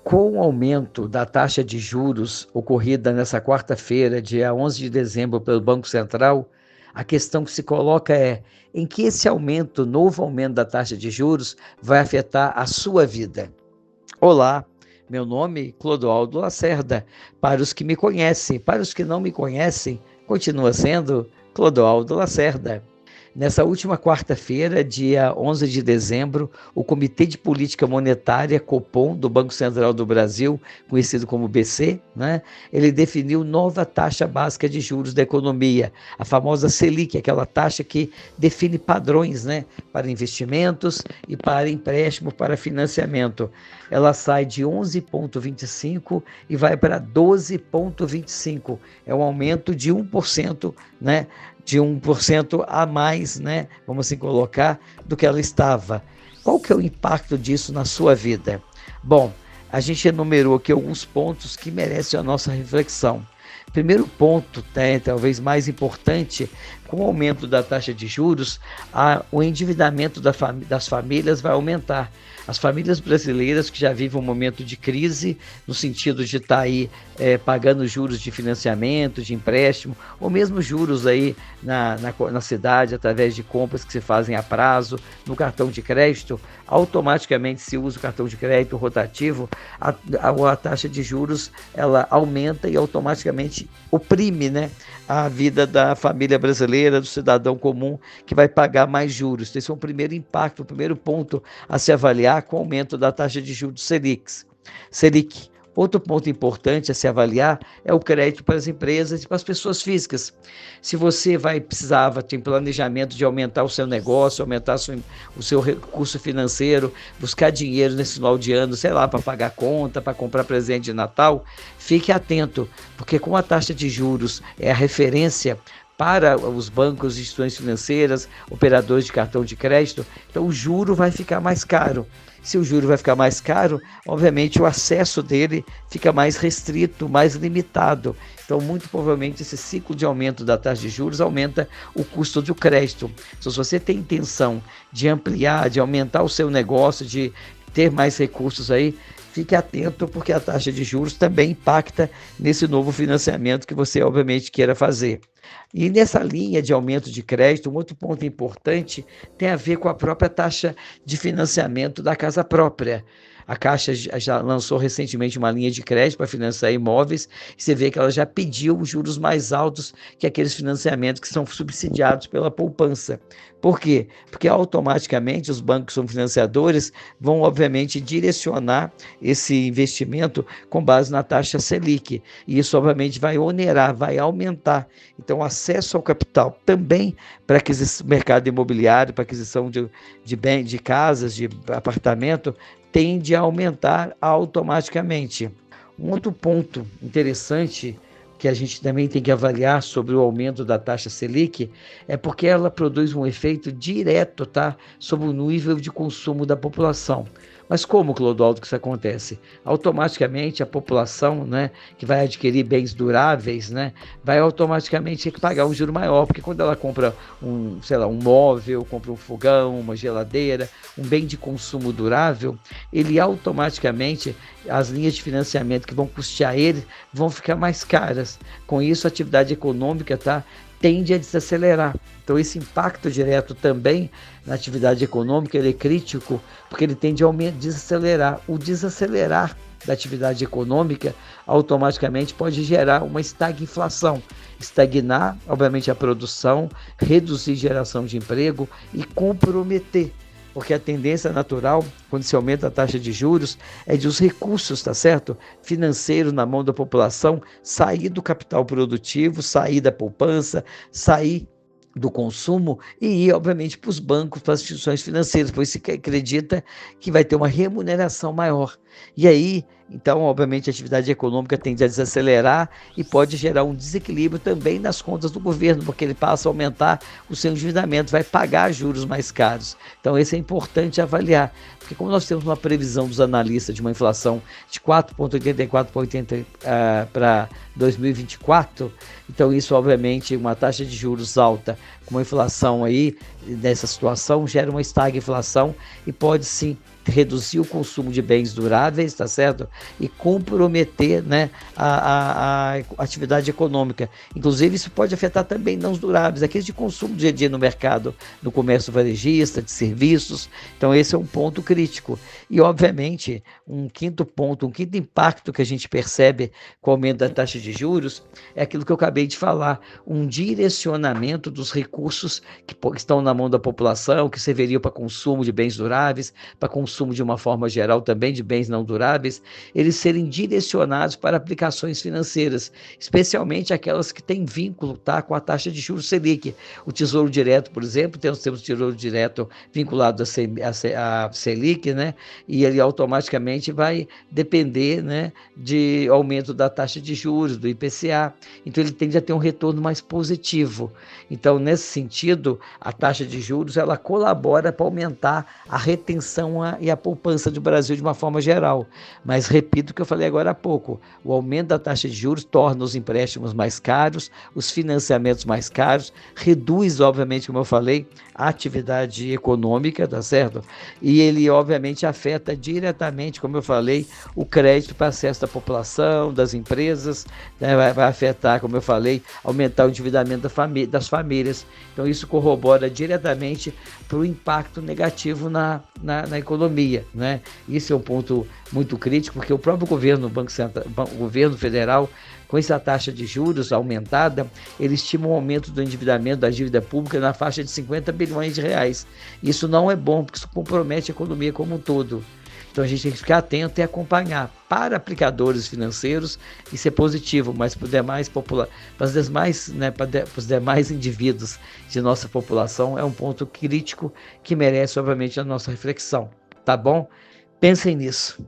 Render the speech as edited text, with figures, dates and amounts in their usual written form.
Com o aumento da taxa de juros ocorrida nessa quarta-feira, dia 11 de dezembro, pelo Banco Central, a questão que se coloca é em que esse aumento, novo aumento da taxa de juros, vai afetar a sua vida. Olá, meu nome é Clodoaldo Lacerda. Para os que me conhecem, para os que não me conhecem, continua sendo Clodoaldo Lacerda. Nessa última quarta-feira, dia 11 de dezembro, o Comitê de Política Monetária, Copom, do Banco Central do Brasil, conhecido como BC, ele definiu nova taxa básica de juros da economia, a famosa Selic, aquela taxa que define padrões, para investimentos e para empréstimo, para financiamento. Ela sai de 11,25 e vai para 12,25. É um aumento de 1%, de 1% a mais, vamos assim colocar, do que ela estava. Qual que é o impacto disso na sua vida? Bom, a gente enumerou aqui alguns pontos que merecem a nossa reflexão. Primeiro ponto, talvez mais importante, com o aumento da taxa de juros, o endividamento das famílias vai aumentar. As famílias brasileiras que já vivem um momento de crise, no sentido de estar aí pagando juros de financiamento, de empréstimo, ou mesmo juros aí na cidade, através de compras que se fazem a prazo, no cartão de crédito, automaticamente se usa o cartão de crédito rotativo, a taxa de juros ela aumenta e automaticamente oprime, a vida da família brasileira, do cidadão comum, que vai pagar mais juros. Esse é o primeiro impacto, o primeiro ponto a se avaliar com o aumento da taxa de juros Selic. Outro ponto importante a se avaliar é o crédito para as empresas e para as pessoas físicas. Se você tem planejamento de aumentar o seu negócio, aumentar o seu recurso financeiro, buscar dinheiro nesse final de ano, para pagar conta, para comprar presente de Natal, fique atento, porque com a taxa de juros é a referência para os bancos, instituições financeiras, operadores de cartão de crédito, então o juro vai ficar mais caro. Se o juro vai ficar mais caro, obviamente o acesso dele fica mais restrito, mais limitado. Então, muito provavelmente, esse ciclo de aumento da taxa de juros aumenta o custo do crédito. Então, se você tem intenção de ampliar, de aumentar o seu negócio, de ter mais recursos aí, fique atento, porque a taxa de juros também impacta nesse novo financiamento que você, obviamente, queira fazer. E nessa linha de aumento de crédito, um outro ponto importante tem a ver com a própria taxa de financiamento da casa própria. A Caixa já lançou recentemente uma linha de crédito para financiar imóveis e você vê que ela já pediu juros mais altos que aqueles financiamentos que são subsidiados pela poupança. Por quê? Porque automaticamente os bancos que são financiadores vão, obviamente, direcionar esse investimento com base na taxa Selic. E isso, obviamente, vai onerar, vai aumentar. Então, o acesso ao capital também para mercado imobiliário, para aquisição de casas, de apartamento, tende a aumentar automaticamente. Um outro ponto interessante que a gente também tem que avaliar sobre o aumento da taxa Selic é porque ela produz um efeito direto, sobre o nível de consumo da população. Mas como, Clodoaldo, que isso acontece? Automaticamente a população, que vai adquirir bens duráveis, vai automaticamente ter que pagar um juro maior, porque quando ela compra um móvel, compra um fogão, uma geladeira, um bem de consumo durável, ele automaticamente, as linhas de financiamento que vão custear ele, vão ficar mais caras. Com isso, a atividade econômica tende a desacelerar. Então, esse impacto direto também na atividade econômica ele é crítico, porque ele tende a desacelerar. O desacelerar da atividade econômica automaticamente pode gerar uma estagflação. Estagnar, obviamente, a produção, reduzir a geração de emprego e comprometer. Porque a tendência natural, quando se aumenta a taxa de juros, é de os recursos, financeiros na mão da população, sair do capital produtivo, sair da poupança, sair do consumo e ir, obviamente, para os bancos, para as instituições financeiras, pois se acredita que vai ter uma remuneração maior. E aí, então, obviamente, a atividade econômica tende a desacelerar e pode gerar um desequilíbrio também nas contas do governo, porque ele passa a aumentar o seu endividamento, vai pagar juros mais caros. Então, isso é importante avaliar, porque como nós temos uma previsão dos analistas de uma inflação de 4,84% para 2024, então isso, obviamente, uma taxa de juros alta, com uma inflação aí, nessa situação, gera uma estagflação e pode sim reduzir o consumo de bens duráveis, tá certo? E comprometer, né, a atividade econômica. Inclusive, isso pode afetar também não os duráveis, aqueles de consumo dia a dia no mercado, no comércio varejista, de serviços. Então, esse é um ponto crítico. E, obviamente, um quinto ponto, um quinto impacto que a gente percebe com o aumento da taxa de juros é aquilo que eu acabei de falar, um direcionamento dos recursos que estão na mão da população, que serviriam para consumo de bens duráveis, para consumo de uma forma geral também de bens não duráveis, eles serem direcionados para aplicações financeiras, especialmente aquelas que têm vínculo, tá, com a taxa de juros Selic. O Tesouro Direto, por exemplo, temos o Tesouro Direto vinculado à Selic, né, e ele automaticamente vai depender, né, de aumento da taxa de juros, do IPCA, então ele tende a ter um retorno mais positivo. Então, nesse sentido, a taxa de juros ela colabora para aumentar a retenção e a poupança do Brasil de uma forma geral. Mas repito o que eu falei agora há pouco, o aumento da taxa de juros torna os empréstimos mais caros, os financiamentos mais caros, reduz, obviamente, como eu falei, a atividade econômica, tá certo? E ele, obviamente, afeta diretamente, como eu falei, o crédito para acesso da população, das empresas, né? Vai afetar, como eu falei, aumentar o endividamento das famílias. Então, isso corrobora diretamente para o impacto negativo na economia, né? Isso é um ponto muito crítico, porque o próprio governo, o governo federal, com essa taxa de juros aumentada, ele estima um aumento do endividamento da dívida pública na faixa de 50 bilhões de reais. Isso não é bom, porque isso compromete a economia como um todo. Então a gente tem que ficar atento e acompanhar. Para aplicadores financeiros, isso é positivo, mas para os demais indivíduos de nossa população, é um ponto crítico que merece, obviamente, a nossa reflexão. Tá bom? Pensem nisso.